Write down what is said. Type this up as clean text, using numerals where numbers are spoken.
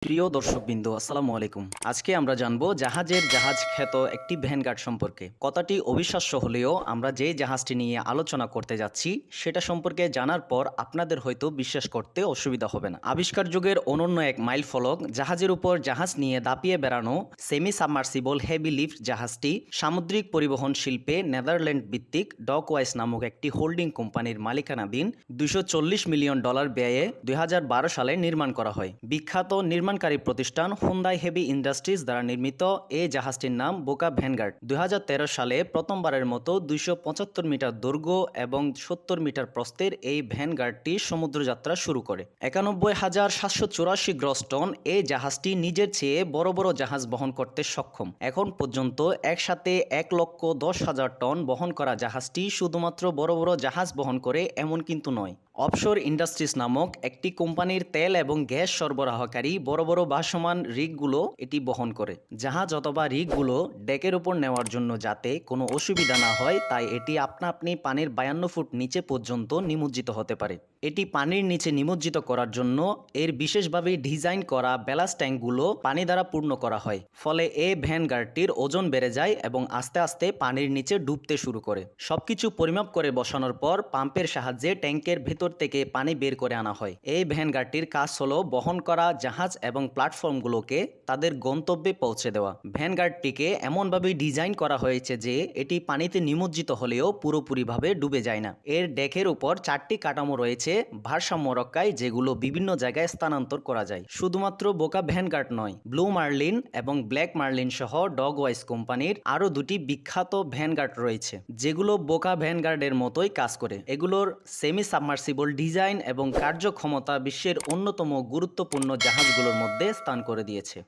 প্রিয় দর্শকবৃন্দ, আসসালামু আলাইকুম। আজকে আমরা জানবো জাহাজের জাহাজ খ্যাত একটি ভ্যানগার্ড সম্পর্কে। কথাটি অবিশ্বাস্য হলেও আমরা যে জাহাজটি নিয়ে আলোচনা করতে যাচ্ছি সেটা সম্পর্কে জানার পর আপনাদের হয়তো বিশ্বাস করতে অসুবিধা হবে না। আবিষ্কার যুগের অনন্য এক মাইল ফলক, জাহাজের উপর জাহাজ নিয়ে দাপিয়ে বেড়ানো সেমি সাবমার্সিবল হেভি লিফট জাহাজটি সামুদ্রিক পরিবহন শিল্পে নেদারল্যান্ড ভিত্তিক ডকওয়াইস নামক একটি হোল্ডিং কোম্পানির মালিকানাধীন $240 মিলিয়ন ব্যয়ে 2012 সালে নির্মাণ করা হয়। বিখ্যাত নির্মাণকারী প্রতিষ্ঠান হুন্দাই হেভি ইন্ডাস্ট্রিজ দ্বারা নির্মিত এই জাহাজটির নাম বোকা ভ্যানগার্ড। 2013 সালে প্রথমবারের মতো 275 মিটার দৈর্ঘ্য এবং 70 মিটার প্রস্থের এই ভ্যানগার্ডটি সমুদ্রযাত্রা শুরু করে। 91,784 গ্রস টন এই জাহাজটি নিজের চেয়ে বড় বড় জাহাজ বহন করতে সক্ষম। এখন পর্যন্ত একসাথে 1,10,000 টন বহন করা জাহাজটি শুধুমাত্র বড় বড় জাহাজ বহন করে এমন কিন্তু নয়। অফশোর ইন্ডাস্ট্রিজ নামক একটি কোম্পানির তেল এবং গ্যাস সরবরাহকারী বড় বড় ভাসমান রিগগুলো এটি বহন করে। জাহাজ অথবা রিগগুলো ডেকের উপর নেওয়ার জন্য যাতে কোনো অসুবিধা না হয় তাই এটি আপনা আপনি পানির 52 ফুট নিচে পর্যন্ত নিমজ্জিত হতে পারে। এটি পানির নিচে নিমজ্জিত করার জন্য এর বিশেষভাবে ডিজাইন করা ব্যালাস্ট ট্যাঙ্কগুলো পানি দ্বারা পূর্ণ করা হয়। ফলে এই ভ্যানগার্ডটির ওজন বেড়ে যায় এবং আস্তে আস্তে পানির নিচে ডুবতে শুরু করে। সবকিছু পরিমাপ করে বসানোর পর পাম্পের সাহায্যে ট্যাঙ্কের ভেতর থেকে পানি বের করে আনা হয়। এই ভ্যানগার্ডটির কাজ হলো বহন করা জাহাজ এবং প্ল্যাটফর্মগুলোকে তাদের গন্তব্যে পৌঁছে দেওয়া। ভ্যানগার্ডটিকে এমনভাবে ডিজাইন করা হয়েছে যে এটি পানিতে নিমজ্জিত হলেও পুরোপুরিভাবে ডুবে যায় না। এর ডেকের উপর 4টি কাঠামো রয়েছে ভারসাম্য রক্ষায়, যেগুলো বিভিন্ন জায়গায় স্থানান্তর করা যায়। শুধুমাত্র বোকা ভ্যানগার্ড নয়, ব্লু মার্লিন এবং ব্ল্যাক মার্লিন সহ ডগওয়াইস কোম্পানির আরও দুটি বিখ্যাত ভ্যানগার্ড রয়েছে যেগুলো বোকা ভ্যানগার্ডের মতোই কাজ করে। এগুলোর সেমি সাবমার্সিবল ডিজাইন এবং কার্যক্ষমতা বিশ্বের অন্যতম গুরুত্বপূর্ণ জাহাজগুলোর মধ্যে স্থান করে দিয়েছে।